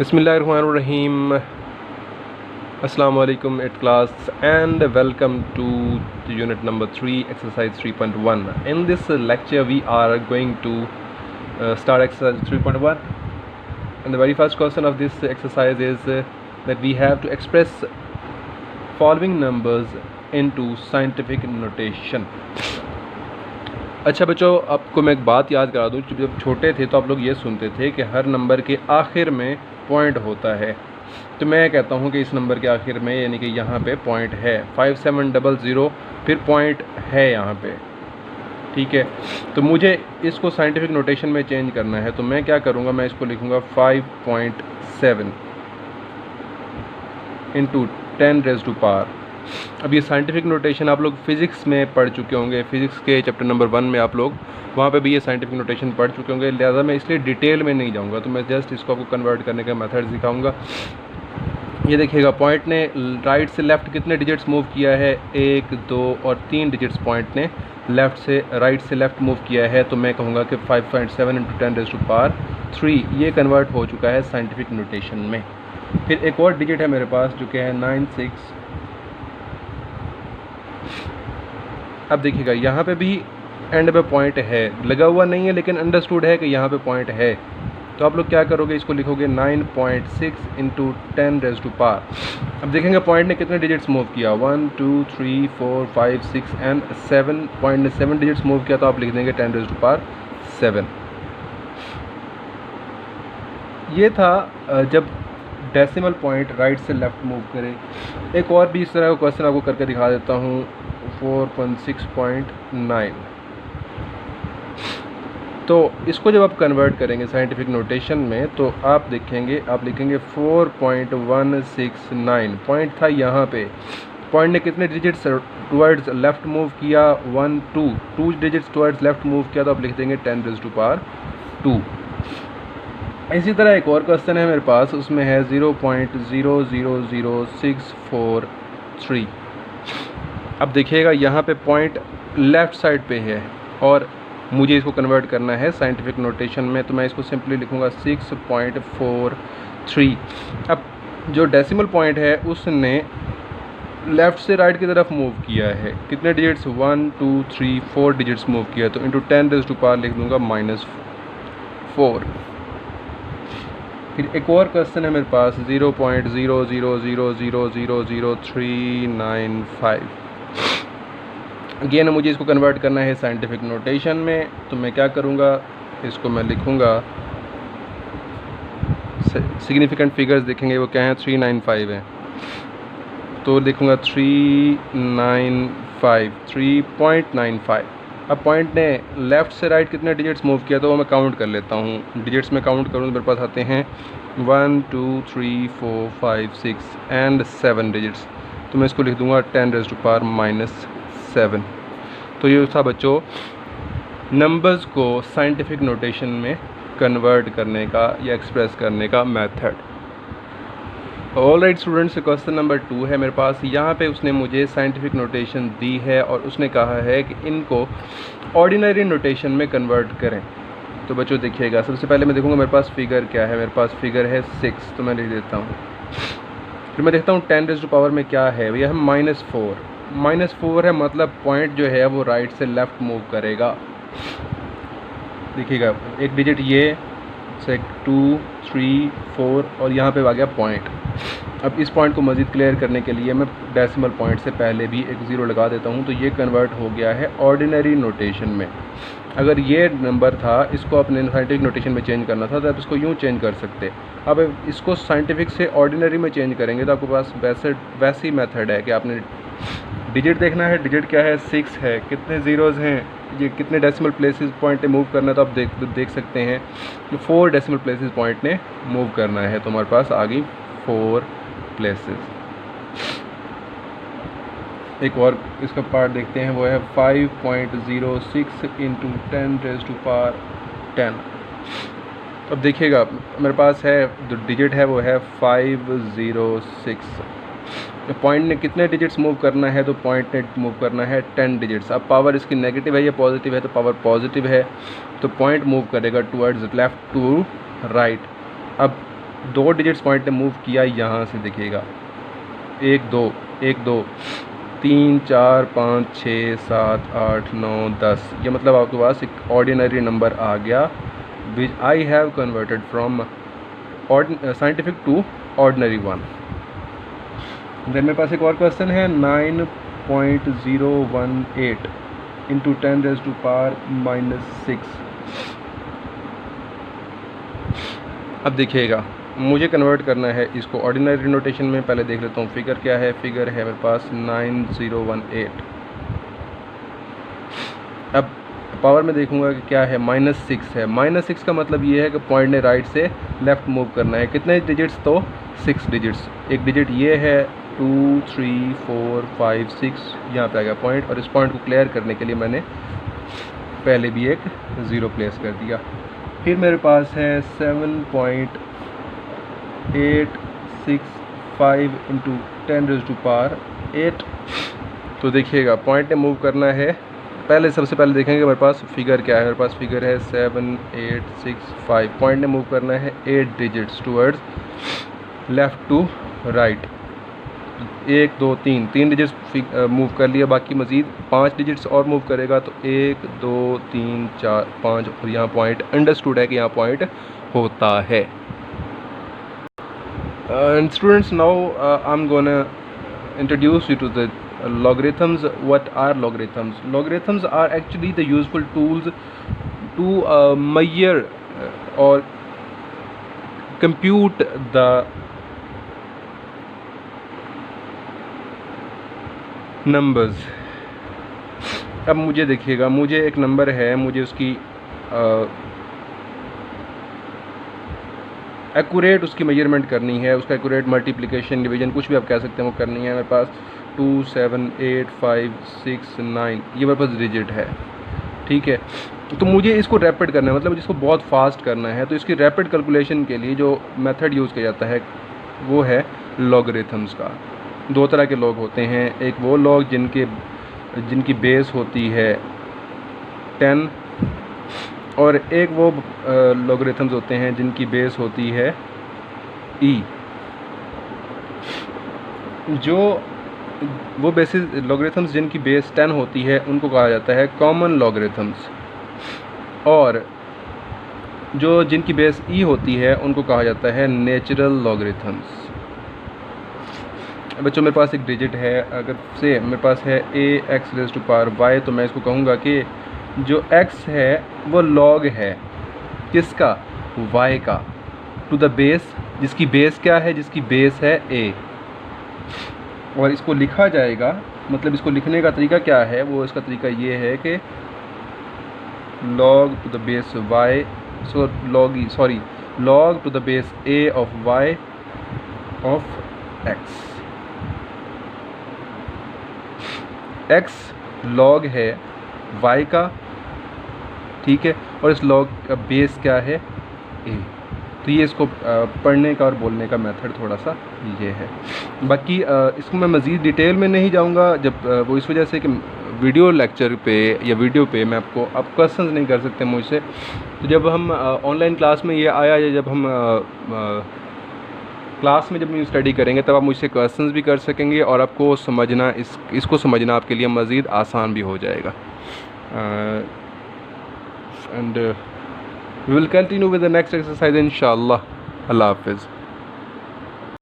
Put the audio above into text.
Bismillahirrahmanirrahim. Assalamu alaikum at class and welcome to the unit number 3 exercise 3.1. In this lecture we are going to start exercise 3.1, and the very first question of this exercise is that we have to express following numbers into scientific notation. अच्छा बच्चों, आपको मैं एक बात याद करा दूँ, जब छोटे थे तो आप लोग ये सुनते थे कि हर नंबर के आखिर में पॉइंट होता है। तो मैं कहता हूँ कि इस नंबर के आखिर में यानी कि यहाँ पे पॉइंट है 5700, फिर पॉइंट है यहाँ पे, ठीक है। तो मुझे इसको साइंटिफिक नोटेशन में चेंज करना है, तो मैं क्या करूँगा, मैं इसको लिखूँगा 5.7 इंटू 10⁻⁴। अब ये साइंटिफिक नोटेशन आप लोग फिज़िक्स में पढ़ चुके होंगे, फिज़िक्स के चैप्टर नंबर 1 में आप लोग वहाँ पे भी ये साइंटिफिक नोटेशन पढ़ चुके होंगे, लिहाजा मैं इसलिए डिटेल में नहीं जाऊँगा। तो मैं जस्ट इसको आपको कन्वर्ट करने का मेथड सिखाऊंगा। ये देखिएगा, पॉइंट ने राइट से लेफ़्ट कितने डिजिट्स मूव किया है, 1, 2 और 3 डिजिट्स पॉइंट ने लेफ़्ट से राइट से लेफ़्ट मूव किया है। तो मैं कहूँगा कि 5.7 इंटू 10⁻³ ये कन्वर्ट हो चुका है साइंटिफिक नोटेशन में। फिर एक और डिजिट है मेरे पास जो कि है 96। अब देखिएगा, यहाँ पे भी एंड पे पॉइंट है, लगा हुआ नहीं है लेकिन अंडरस्टूड है कि यहाँ पे पॉइंट है। तो आप लोग क्या करोगे, इसको लिखोगे 9.6 इंटू 10⁻⁴। अब देखेंगे पॉइंट ने कितने डिजिट्स मूव किया, 1 2 3 4 5 6 एंड 7। पॉइंट ने 7 डिजिट्स मूव किया, तो आप लिख देंगे 10⁻⁷। ये था जब डेसिमल पॉइंट राइट से लेफ़्ट मूव करे। एक और भी इस तरह का क्वेश्चन आपको करके दिखा देता हूँ, 4.6.9। तो इसको जब आप कन्वर्ट करेंगे साइंटिफिक नोटेशन में, तो आप देखेंगे, आप लिखेंगे 4.169। पॉइंट था यहाँ पे, पॉइंट ने कितने डिजिट्स टुवर्ड्स लेफ़्ट मूव किया, 1 2 डिजिट्स टुवर्ड्स लेफ़्ट मूव किया, तो आप लिख देंगे 10⁻²। इसी तरह एक और क्वेश्चन है मेरे पास, उसमें है 0.000643। अब देखिएगा, यहाँ पे पॉइंट लेफ़्ट साइड पे है और मुझे इसको कन्वर्ट करना है साइंटिफिक नोटेशन में, तो मैं इसको सिंपली लिखूँगा 6.43। अब जो डेसिमल पॉइंट है उसने लेफ़्ट से राइट की तरफ मूव किया है, कितने डिजिट्स, 1 2 3 4 डिजिट्स मूव किया, तो इंटू 10⁻⁴ लिख दूँगा -4। फिर एक और क्वेश्चन है मेरे पास 0.00000395। अगेन मुझे इसको कन्वर्ट करना है साइंटिफिक नोटेशन में, तो मैं क्या करूँगा, इसको मैं लिखूँगा, सिग्निफिकेंट फिगर्स देखेंगे वो क्या हैं, 395 है, तो लिखूँगा 3.95। अब पॉइंट ने लेफ़्ट से राइट कितने डिजिट्स मूव किया, तो वो मैं काउंट कर लेता हूँ। डिजिट्स में काउंट करूँ तो मेरे पास आते हैं 1 2 3 4 5 6 एंड 7 डिजिट्स, तो मैं इसको लिख दूँगा 10⁻⁷। तो ये था बच्चों नंबर्स को साइंटिफिक नोटेशन में कन्वर्ट करने का या एक्सप्रेस करने का method. All right students, question number 2 है मेरे पास। यहाँ पे उसने मुझे साइंटिफिक नोटेशन दी है और उसने कहा है कि इनको ऑर्डिनरी नोटेशन में कन्वर्ट करें। तो बच्चों देखिएगा, सबसे पहले मैं देखूँगा मेरे पास फिगर क्या है, मेरे पास फिगर है 6, तो मैं लिख देता हूँ। फिर मैं देखता हूँ 10⁻⁴ में क्या है, भैया हम -4 है, मतलब पॉइंट जो है वो राइट से लेफ़्ट मूव करेगा। देखिएगा, एक डिजिट ये 2 3 4 और यहाँ पे आ गया पॉइंट। अब इस पॉइंट को मज़ीद क्लियर करने के लिए मैं डेसिमल पॉइंट से पहले भी एक 0 लगा देता हूँ, तो ये कन्वर्ट हो गया है ऑर्डिनरी नोटेशन में। अगर ये नंबर था, इसको अपने साइंटिफिक नोटेशन में चेंज करना था, तो आप इसको यूँ चेंज कर सकते। अब इसको साइंटिफिक से ऑर्डिनरी में चेंज करेंगे तो आपके पास वैसी मेथड है कि आपने डिजिट देखना है, डिजिट क्या है, 6 है, कितने ज़ीरोज़ हैं, ये कितने डेसिमल प्लेसेस पॉइंट ने मूव करना है, तो आप देख सकते हैं कि 4 डेसिमल प्लेसेस पॉइंट ने मूव करना है, तो हमारे पास आ गई 4 प्लेसेस। एक और इसका पार्ट देखते हैं, वो है 5.06 इंटू 10⁻⁻10। अब देखिएगा, मेरे पास है जो डिजिट है वो है 506। पॉइंट ने कितने डिजिट्स मूव करना है, तो पॉइंट ने मूव करना है 10 डिजिट्स। अब पावर इसकी नेगेटिव है या पॉजिटिव है, तो पावर पॉजिटिव है, तो पॉइंट मूव करेगा टुवर्ड्स लेफ़्ट टू राइट। अब 2 डिजिट्स पॉइंट ने मूव किया यहाँ से, देखिएगा 1 2 1 2 3 4 5 6 7 8 9 10, ये मतलब आपके पास एक ऑर्डिनरी नंबर आ गया which I have converted from scientific to ordinary one. Then मेरे पास एक और क्वेश्चन है 9.018 इंटू 10⁻⁻⁻6। अब देखिएगा मुझे कन्वर्ट करना है इसको ऑर्डिनरी नोटेशन में। पहले देख लेता हूँ फिगर क्या है। फिगर है मेरे पास 9018। अब पावर में देखूंगा कि क्या है, -6 है। -6 का मतलब ये है कि पॉइंट ने राइट से लेफ़्ट मूव करना है। कितने डिजिट्स, तो 6 डिजिट्स। एक डिजिट ये है, 2 3 4 5 6 यहाँ पे आ गया पॉइंट। और इस पॉइंट को क्लियर करने के लिए मैंने पहले भी एक 0 प्लेस कर दिया। फिर मेरे पास है 7.865 इंटू 10⁸8। तो देखिएगा पॉइंट ने मूव करना है। पहले सबसे पहले देखेंगे मेरे पास फिगर क्या है। मेरे पास फिगर है 7865। पॉइंट ने मूव करना है 8 digits towards left to right. 1 2 3 digits move कर लिया। बाकी मज़ीद 5 डिजिट्स और मूव करेगा तो 1 2 3 4 5 और यहाँ पॉइंट अंडरस्टूड है कि यहाँ पॉइंट होता है। And students, now I'm gonna introduce you to the logarithms. What are logarithms? Logarithms are actually the useful tools to measure or compute the numbers. अब मुझे देखिएगा, मुझे एक नंबर है, मुझे उसकी एक्यूरेट उसकी मेजरमेंट करनी है। उसका एक्यूरेट मल्टीप्लिकेशन, डिवीजन, कुछ भी आप कह सकते हैं, वो करनी है। मेरे पास 2 7 8 5 6 9 ये मेरे पास डिजिट है, ठीक है। तो मुझे इसको रैपिड करना है, मतलब जिसको बहुत फास्ट करना है। तो इसकी रैपिड कैलकुलेशन के लिए जो मेथड यूज़ किया जाता है वो है लॉगरिथम्स का। 2 तरह के लॉग होते हैं। एक वो लॉग जिनकी बेस होती है 10, और एक वो लॉगरिथम्स होते हैं जिनकी बेस होती है e। जो वो बेसिस लॉगरिथम्स जिनकी बेस 10 होती है उनको कहा जाता है कॉमन लॉगरिथम्स, और जो जिनकी बेस e होती है उनको कहा जाता है नेचुरल लॉगरिथम्स। बच्चों मेरे पास एक डिजिट है, अगर से मेरे पास है ax⁻y, तो मैं इसको कहूँगा कि जो x है वो log है किसका, y का, टू द बेस, जिसकी बेस क्या है, जिसकी बेस है a। और इसको लिखा जाएगा, मतलब इसको लिखने का तरीका क्या है, वो इसका तरीका ये है कि log to the base y, log to the base a of y of x। x log है y का, ठीक है, और इस log का बेस क्या है, a। तो ये इसको पढ़ने का और बोलने का मेथड थोड़ा सा ये है। बाकी इसको मैं मज़ीद डिटेल में नहीं जाऊंगा, जब वो इस वजह से कि वीडियो लेक्चर पे या वीडियो पे मैं आप क्वेश्चंस नहीं कर सकते मुझसे। तो जब हम ऑनलाइन क्लास में ये आया, या जब हम क्लास में जब हम स्टडी करेंगे तब आप मुझसे क्वेश्चंस भी कर सकेंगे, और आपको समझना इसको समझना आपके लिए मज़ीद आसान भी हो जाएगा। And we will continue with the next exercise इंशाअल्लाह। अल्लाह हाफ़िज़।